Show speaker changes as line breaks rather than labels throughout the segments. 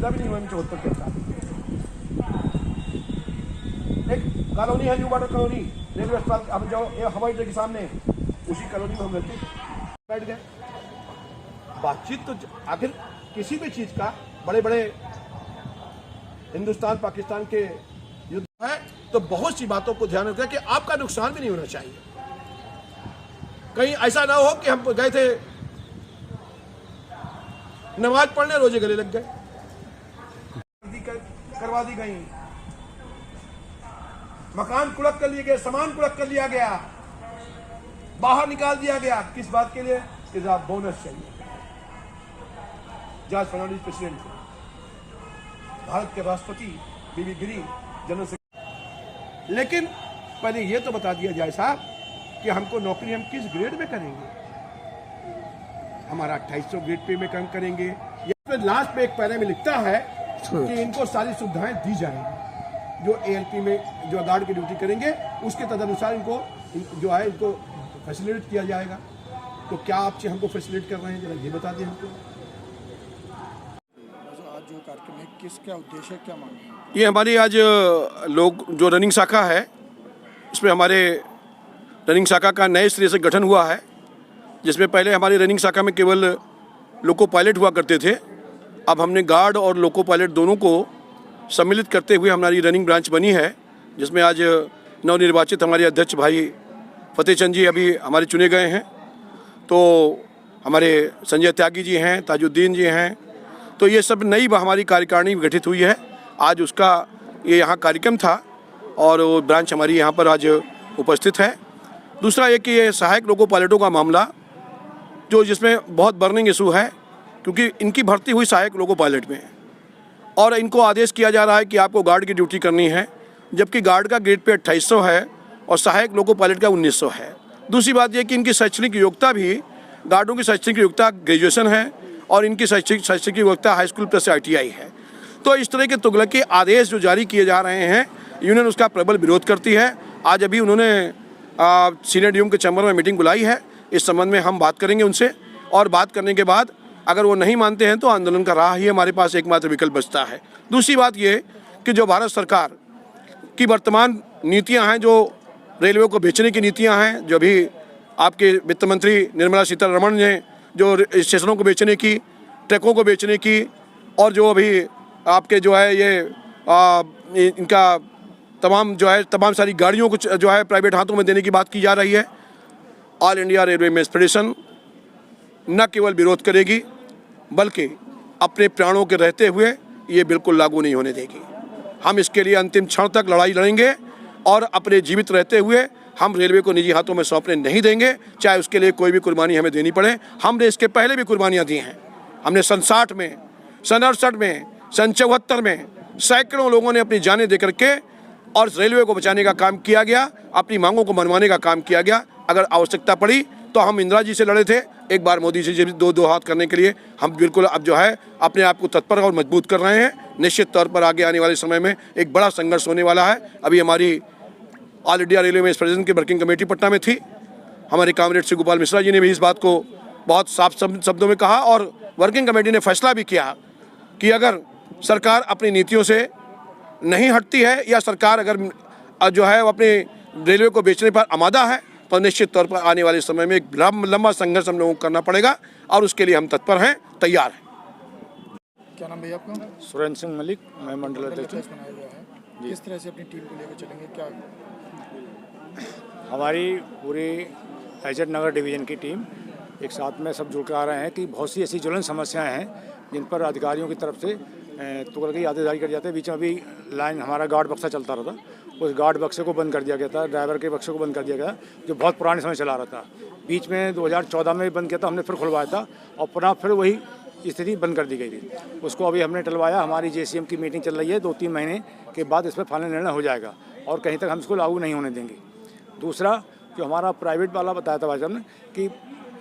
पैदा भी नहीं हुए 74 के साल। एक कॉलोनी है न्यू वाटर कॉलोनी, रेलवे अस्पताल हम जो हवाई अड्डे के सामने, उसी कॉलोनी में हम रहते बैठ गए। बातचीत तो आखिर किसी भी चीज का, बड़े बड़े हिंदुस्तान पाकिस्तान के युद्ध है तो बहुत सी बातों को ध्यान रखना कि आपका नुकसान भी नहीं होना चाहिए। कहीं ऐसा ना हो कि हम गए थे नमाज पढ़ने, रोजे गले लग गए, करवा दी गई, मकान कुड़क कर लिए गए, सामान कुड़क कर लिया गया, बाहर निकाल दिया गया। किस बात के लिए? कि आप बोनस चाहिए। जॉर्ज फर्नांडिस प्रेसिडेंट थे, भारत के राष्ट्रपति बीबी गिरी जनरल सेक्रेटरी। लेकिन पहले यह तो बता दिया जाए साहब कि हमको नौकरी हम किस ग्रेड में करेंगे। हमारा 2800 ग्रेड पे में काम करेंगे या लास्ट में एक पैरे में लिखता है कि इनको सारी सुविधाएं दी जाएंगी। जो एएलपी में जो गार्ड की ड्यूटी करेंगे उसके तदनुसार इनको जो है इनको फैसिलिटेट किया जाएगा। तो क्या आप हमको फैसिलिटेट कर रहे हैं, जरा ये बता दें हमको।
आज जो कार्यक्रम है किसका उद्देश्य, क्या मांग है?
ये हमारी आज लोग जो रनिंग शाखा है, इसमें हमारे रनिंग शाखा का नए सिरे से गठन हुआ है, जिसमें पहले हमारी रनिंग शाखा में केवल लोको पायलट हुआ करते थे। अब हमने गार्ड और लोको पायलट दोनों को सम्मिलित करते हुए हमारी रनिंग ब्रांच बनी है, जिसमें आज नवनिर्वाचित हमारे अध्यक्ष भाई फतेह चंद जी अभी हमारे चुने गए हैं। तो हमारे संजय त्यागी जी हैं, ताजुद्दीन जी हैं। तो ये सब नई हमारी कार्यकारिणी गठित हुई है। आज उसका ये यहाँ कार्यक्रम था और वो ब्रांच हमारी यहाँ पर आज उपस्थित है। दूसरा ये कि ये सहायक लोको पायलटों का मामला जो जिसमें बहुत बर्निंग इशू है, क्योंकि इनकी भर्ती हुई सहायक लोको पायलट में और इनको आदेश किया जा रहा है कि आपको गार्ड की ड्यूटी करनी है, जबकि गार्ड का ग्रेड पे 2800 है और सहायक लोको पायलट का 1900 है। दूसरी बात यह कि इनकी शैक्षणिक योग्यता भी, गार्डों की शैक्षणिक योग्यता ग्रेजुएशन है और इनकी शैक्षणिक योग्यता हाई स्कूल प्लस ITI है। तो इस तरह के तुगलकी आदेश जो जारी किए जा रहे हैं, यूनियन उसका प्रबल विरोध करती है। आज अभी उन्होंने सीनियर डीएम के चैम्बर में मीटिंग बुलाई है। इस संबंध में हम बात करेंगे उनसे और बात करने के बाद अगर वो नहीं मानते हैं तो आंदोलन का राह ही हमारे पास एकमात्र विकल्प बचता है। दूसरी बात ये कि जो भारत सरकार की वर्तमान नीतियां हैं, जो रेलवे को बेचने की नीतियां हैं, जो अभी आपके वित्त मंत्री निर्मला सीतारमण ने जो स्टेशनों को बेचने की, ट्रकों को बेचने की और जो अभी आपके जो है ये इनका तमाम सारी गाड़ियों को जो है प्राइवेट हाथों में देने की बात की जा रही है, all India railway mess federation न केवल विरोध करेगी बल्कि अपने प्राणों के रहते हुए ये बिल्कुल लागू नहीं होने देगी। हम इसके लिए अंतिम क्षण तक लड़ाई लड़ेंगे और अपने जीवित रहते हुए हम रेलवे को निजी हाथों में सौंपने नहीं देंगे, चाहे उसके लिए कोई भी कुर्बानी हमें देनी पड़े। हमने इसके पहले भी कुर्बानियाँ दी हैं। हमने सन 60 में, सन 68 में, सन 74 में सैकड़ों लोगों ने अपनी जानें दे करके और रेलवे को बचाने का काम किया गया, अपनी मांगों को मनवाने का काम किया गया। अगर आवश्यकता पड़ी तो हम इंदिरा जी से लड़े थे, एक बार मोदी जी से दो हाथ करने के लिए हम बिल्कुल अब जो है अपने आप को तत्पर और मजबूत कर रहे हैं। निश्चित तौर पर आगे आने वाले समय में एक बड़ा संघर्ष होने वाला है। अभी हमारी all India railway mess federation की वर्किंग कमेटी पटना में थी। हमारे कामरेड श्री गोपाल मिश्रा जी ने भी इस बात को बहुत साफ शब्दों में कहा और वर्किंग कमेटी ने फैसला भी किया कि अगर सरकार अपनी नीतियों से नहीं हटती है या सरकार अगर जो है अपने रेलवे को बेचने पर आमादा है तो निश्चित तौर पर आने वाले समय में एक लंबा संघर्ष हम लोगों को करना पड़ेगा और उसके लिए हम तत्पर हैं, तैयार हैं।
क्या नाम भैया आपका?
सुरेंद्र सिंह मलिक, मैं मंडल अध्यक्ष।
बनाया गया है, किस तरह से अपनी टीम को लेकर चलेंगे? क्या
हमारी पूरी एजेड नगर डिवीज़न की टीम एक साथ में सब जुड़ कर आ रहे हैं कि बहुत सी ऐसी ज्वलन समस्याएं हैं जिन पर अधिकारियों की तरफ से तुगलकी आदेश जारी कर जाते हैं। बीच में अभी लाइन हमारा गार्ड बक्सा चलता रहा था, उस गार्ड बक्से को बंद कर दिया गया था, ड्राइवर के बक्से को बंद कर दिया गया जो बहुत पुराने समय चला रहा था। बीच में 2014 में भी बंद किया था, हमने फिर खुलवाया था और पुनः फिर वही स्थिति बंद कर दी गई थी। उसको अभी हमने टलवाया। हमारी JCM की मीटिंग चल रही है, 2-3 महीने के बाद इस पर फाइनल निर्णय हो जाएगा और कहीं तक हम इसको लागू नहीं होने देंगे। दूसरा जो हमारा प्राइवेट वाला बताया था भाई साहब ने कि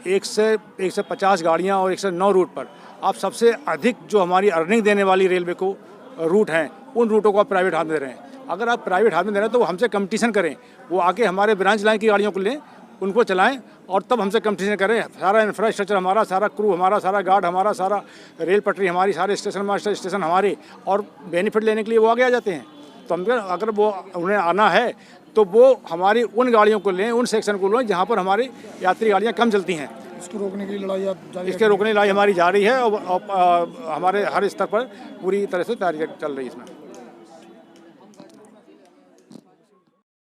150 गाड़ियाँ और 109 रूट पर आप सबसे अधिक जो हमारी अर्निंग देने वाली रेलवे को रूट हैं उन रूटों को आप प्राइवेट हाथ में दे रहे हैं। अगर आप प्राइवेट हाथ में दे रहे हैं तो वो हमसे कंपटीशन करें, वो आके हमारे ब्रांच लाइन की गाड़ियों को लें उनको चलाएं और तब हमसे कंपटीशन करें। सारा इंफ्रास्ट्रक्चर हमारा, सारा क्रू हमारा, सारा गार्ड हमारा, सारा रेल पटरी हमारी, सारे स्टेशन मास्टर स्टेशन हमारे, और बेनिफिट लेने के लिए वो आगे आ जाते हैं। तो हम अगर वो उन्हें आना है तो वो हमारी उन गाड़ियों को लें, उन सेक्शन को लें जहाँ पर हमारी यात्री गाड़ियाँ कम चलती हैं।
इसको रोकने के लिए लड़ाई आप जारी
इसके रोकने की लड़ाई हमारी जारी है और हमारे हर स्तर पर पूरी तरह से तैयारी चल रही है इसमें।